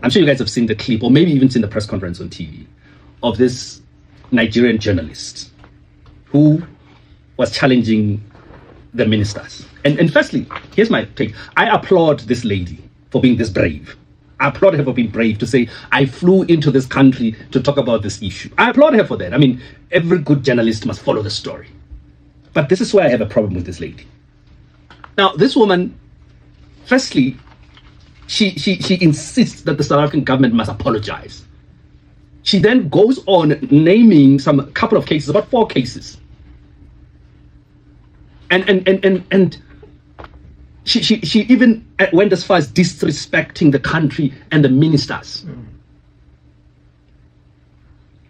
I'm sure you guys have seen the clip, or maybe even seen the press conference on TV, of this Nigerian journalist who was challenging the ministers. And firstly, here's my take. I applaud this lady for being this brave. I applaud her for being brave to say, I flew into this country to talk about this issue. I applaud her for that. I mean, every good journalist must follow the story. But this is where I have a problem with this lady. Now, this woman, firstly, she insists that the South African government must apologize. She then goes on naming some couple of cases, about 4 cases. And she even went as far as disrespecting the country and the ministers.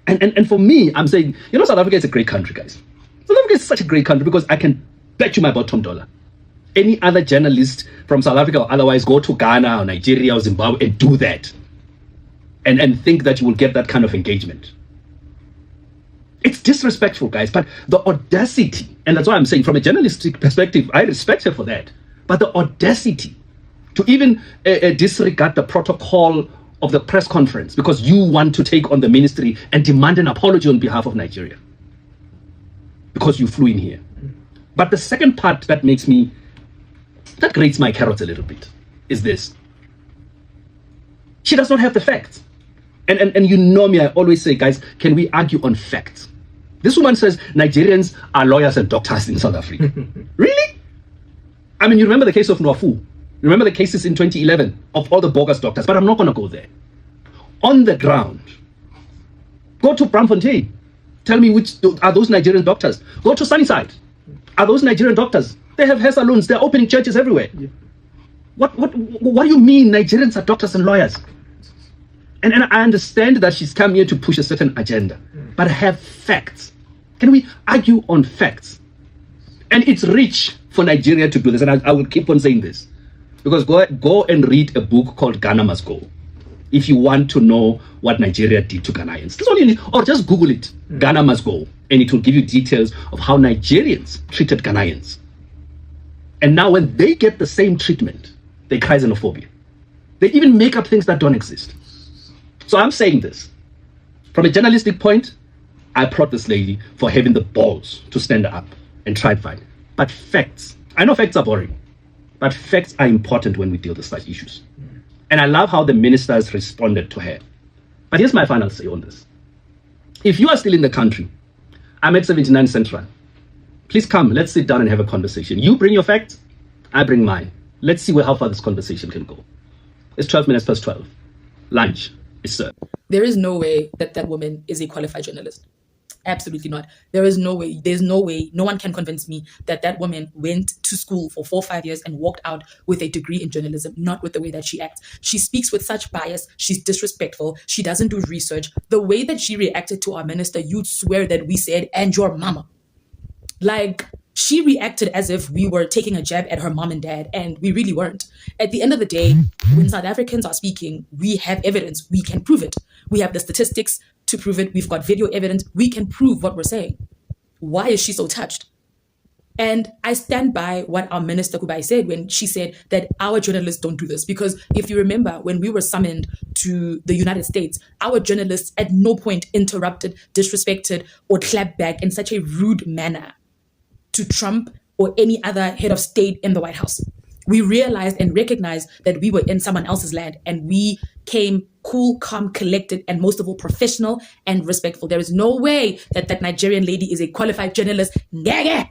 And for me, I'm saying, South Africa is a great country, guys. South Africa is such a great country because I can bet you my bottom dollar. Any other journalist from South Africa or otherwise go to Ghana or Nigeria or Zimbabwe and do that and think that you will get that kind of engagement. It's disrespectful, guys, but the audacity, and that's why I'm saying from a journalistic perspective, I respect her for that, but the audacity to even disregard the protocol of the press conference because you want to take on the ministry and demand an apology on behalf of Nigeria because you flew in here. But the second part that grates my carrots a little bit is this. She does not have the facts. And you know me, I always say, guys, can we argue on facts? This woman says Nigerians are lawyers and doctors in South Africa. Really? I mean, you remember the case of Nwafu. Remember the cases in 2011 of all the bogus doctors, but I'm not going to go there. On the ground, go to Braamfontein. Tell me which are those Nigerian doctors. Go to Sunnyside. Are those Nigerian doctors? They have hair salons. They're opening churches everywhere. Yeah. What do you mean Nigerians are doctors and lawyers? And I understand that she's come here to push a certain agenda, but have facts. Can we argue on facts? And it's rich for Nigeria to do this, and I will keep on saying this. Because go and read a book called Ghana Must Go if you want to know what Nigeria did to Ghanaians. That's all you need. Or just Google it, Ghana Must Go, and it will give you details of how Nigerians treated Ghanaians. And now when they get the same treatment, they cry xenophobia. They even make up things that don't exist. So I'm saying this. From a journalistic point, I applaud this lady for having the balls to stand up and try to fight. But facts, I know facts are boring, but facts are important when we deal with such issues. And I love how the ministers responded to her. But here's my final say on this. If you are still in the country, I'm at 79 Central. Please come, let's sit down and have a conversation. You bring your facts, I bring mine. Let's see how far this conversation can go. It's 12 minutes past 12. Lunch is served. There is no way that woman is a qualified journalist. Absolutely not. There is no way. There's no way. No one can convince me that woman went to school for 4 or 5 years and walked out with a degree in journalism, not with the way that she acts. She speaks with such bias. She's disrespectful. She doesn't do research. The way that she reacted to our minister, you'd swear that we said, and your mama. Like, she reacted as if we were taking a jab at her mom and dad, and we really weren't. At the end of the day, when South Africans are speaking, we have evidence. We can prove it. We have the statistics to prove it. We've got video evidence. We can prove what we're saying. Why is she so touched? And I stand by what our minister Kubai said when she said that our journalists don't do this. Because if you remember, when we were summoned to the United States, our journalists at no point interrupted, disrespected, or clapped back in such a rude manner to Trump or any other head of state in the White House. We realized and recognized that we were in someone else's land, and we came cool, calm, collected, and most of all, professional and respectful. There is no way that Nigerian lady is a qualified journalist. Gaga!